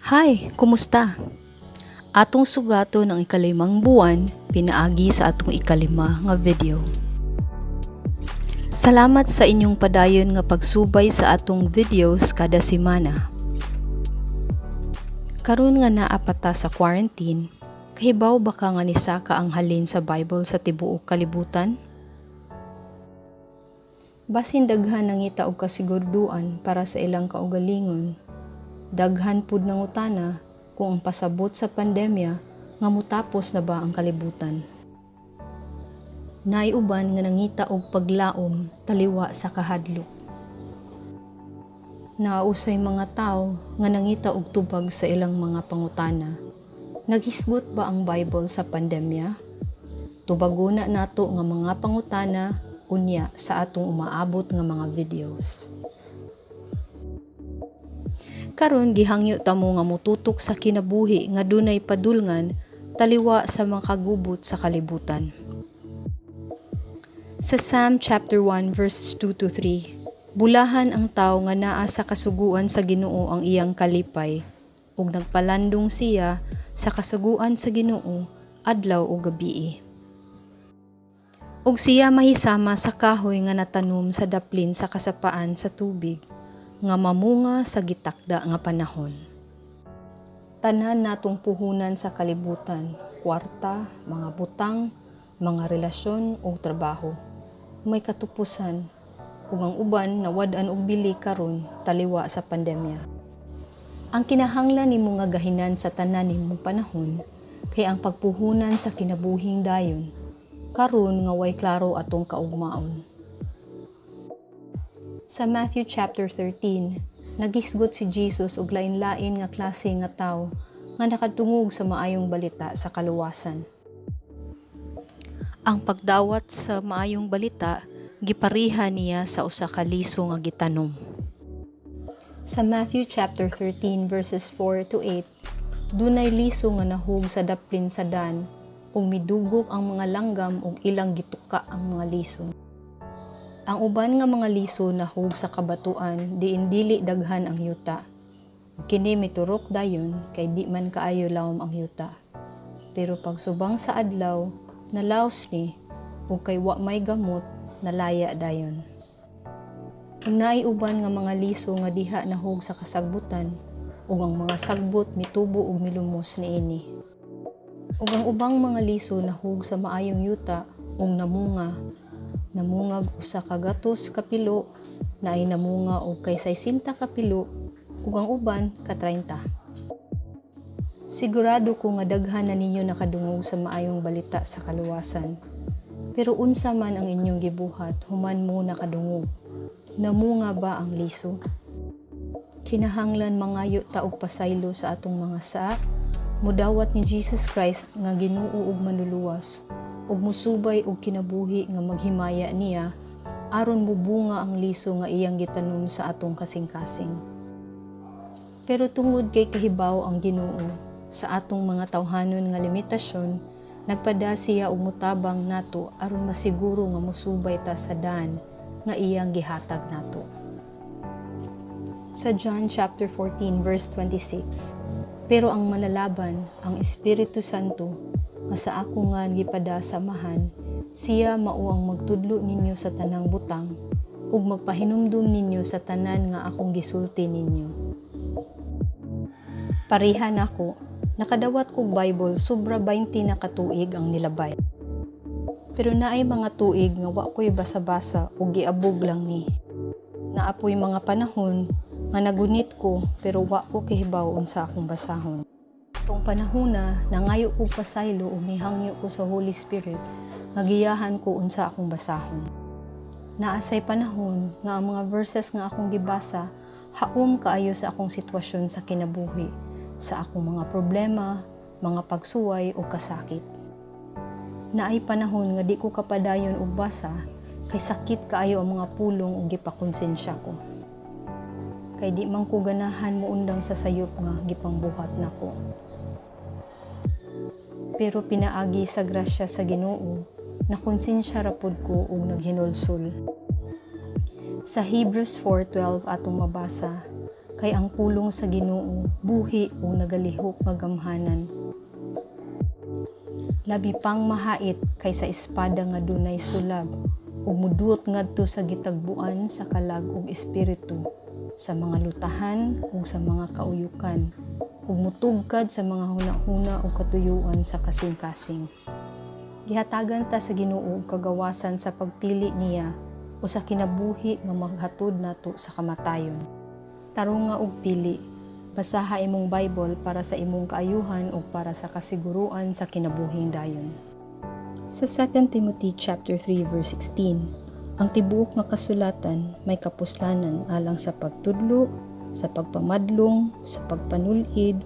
Hi, kumusta? Atong sugato ng ikalimang buwan, pinaagi sa atong ikalima nga video. Salamat sa inyong padayon nga pagsubay sa atong videos kada semana. Karon nga naa pa ta sa quarantine, kahibaw baka nga nisaka ang halin sa Bible sa tibuok kalibutan? Basin daghan nangita og kasigurduan para sa ilang kaugalingon. Daghan pud nangutana kung ang pasabot sa pandemya nga motapos na ba ang kalibutan. Naiuban nga nangita og paglaom taliwa sa kahadlok. Nausay mga tao nga nangita og tubag sa ilang mga pangutana. Naghisgot ba ang Bible sa pandemya? Tubaguna nato nga mga pangutana unya sa atong umaabot nga mga videos. Karon gihangyo ta mo nga motutok sa kinabuhi nga dunay padulngan taliwa sa mga kagubot sa kalibutan. Sa Psalm chapter 1 verses 2 to 3, bulahan ang tao nga naa sa kasuguan sa Ginoo ang iyang kalipay, ug nagpalandong siya sa kasuguan sa Ginoo adlaw ug gabii. Ug siya mahisama sa kahoy nga natanom sa daplin sa kasapaan sa tubig, nga mamunga sa gitakda nga panahon. Tanan natong puhunan sa kalibutan, kwarta, mga butang, mga relasyon o trabaho, may katupusan, ug ang uban nawad-an og bili karon taliwa sa pandemya. Ang kinahanglan nimo nga gahinan sa tanan nimong panahon kay ang pagpuhunan sa kinabuhing dayon karon nga way klaro atong kaugmaon. Sa Matthew chapter 13, nagisgot si Jesus og lain-lain nga klase nga tawo nga nakatungog sa maayong balita sa kaluwasan. Ang pagdawat sa maayong balita gipariha niya sa usa ka liso nga gitanom. Sa Matthew chapter 13 verses 4 to 8, dunay liso nga nahug sa daplin sa dan ug midugok ang mga langgam ug ilang gituka ang mga liso. Ang uban nga mga liso nahug sa kabatuan diin dili daghan ang yuta. Kini miturok dayon kay di man kaayo lawom ang yuta. Pero pagsubang sa adlaw, nalaos ni ug kay wa may gamot, nalaya dayon. Ug naay uban nga mga liso nga diha nahug sa kasagbutan ug ang mga sagbot mitubo ug milumos niini. Ug ang ubang mga liso nahug sa maayong yuta ug namungag usa ka gatos ka pilo, naay namunga og kay 60 ka pilo, ug ang uban ka 30. Sigurado ko nga daghan na ninyo nakadungog sa maayong balita sa kaluwasan. Pero unsa man ang inyong gibuhat, human mo nakadungog. Namunga ba ang liso? Kinahanglan mangayo ta og pasaylo sa atong mga saa, mudawat ni Jesus Christ nga Ginoo ug manluluwas, ug musubay og kinabuhi nga maghimaya niya aron mubunga ang liso nga iyang gitanom sa atong kasing-kasing. Pero tungod kay kahibaw ang Ginoo sa atong mga tawhanon nga limitasyon, nagpada siya og mutabang nato aron masiguro nga musubay ta sa dan nga iyang gihatag nato. Sa John chapter 14 verse 26, pero ang manlalaban, ang Espiritu Santo, nga sa ako nga gipada samahan, siya mao ang magtudlo ninyo sa tanang butang, ug magpahinumdum ninyo sa tanan nga akong gisulti ninyo. Parihan ako, nakadawat kog Bible sobra 20 na katuig ang nilabay. Pero naay mga tuig nga wa ko'y basa-basa ug giabog lang ni. Naapoy mga panahon nga nagunit ko pero wa ko kahibaw unsa akong basahon. Itong panahona, nangayo ko pasaylo o mihangyo ko sa Holy Spirit, nagiyahan ko unsa akong basahon. Naasay panahon nga ang mga verses nga akong gibasa, haom kaayo sa akong sitwasyon sa kinabuhi, sa akong mga problema, mga pagsuway o kasakit. Naay panahon nga di ko kapadayon og basa, kay sakit kaayo ang mga pulong o gipakonsensya ko. Kay di man ko ganahan mo undang sa sayop nga gipangbuhat nako. Pero pinaagi sa grasya sa Ginoo, nakonsensya ra pud ko ug naghinulsol. Sa Hebrews 4:12 atong mabasa, kay ang pulong sa Ginoo buhi o nagalihok nga gamhanan. Labi pang mahait kaysa espada nga dunay sulab ug muduot ngadto sa gitagbuan sa kalag ug espiritu, sa mga lutahan ug sa mga kauyukan, ug mutugkad sa mga hunahuna ug katuyuan sa kasing-kasing. Gihatagan ta sa Ginoo kagawasan sa pagpili niya o sa kinabuhi nga maghatod nato sa kamatayon. Tarong nga og pili, basaha imong Bible para sa imong kaayuhan o para sa kasiguruan sa kinabuhing dayon. Sa 2 Timothy chapter 3 verse 16, ang tibuok nga kasulatan may kapuslanan alang sa pagtudlo, sa pagpamadlong, sa pagpanulid,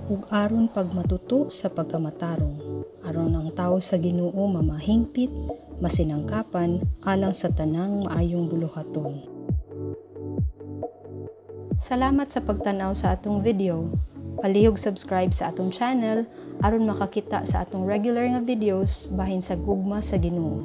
ug aron pagmatuto sa pagkamatarong, aron ang tawo sa Ginoo mamahingpit, masinangkapan alang sa tanang maayong buluhaton. Salamat sa pagtanaw sa atong video. Palihog subscribe sa atong channel aron makakita sa atong regular nga videos bahin sa gugma sa Ginoo.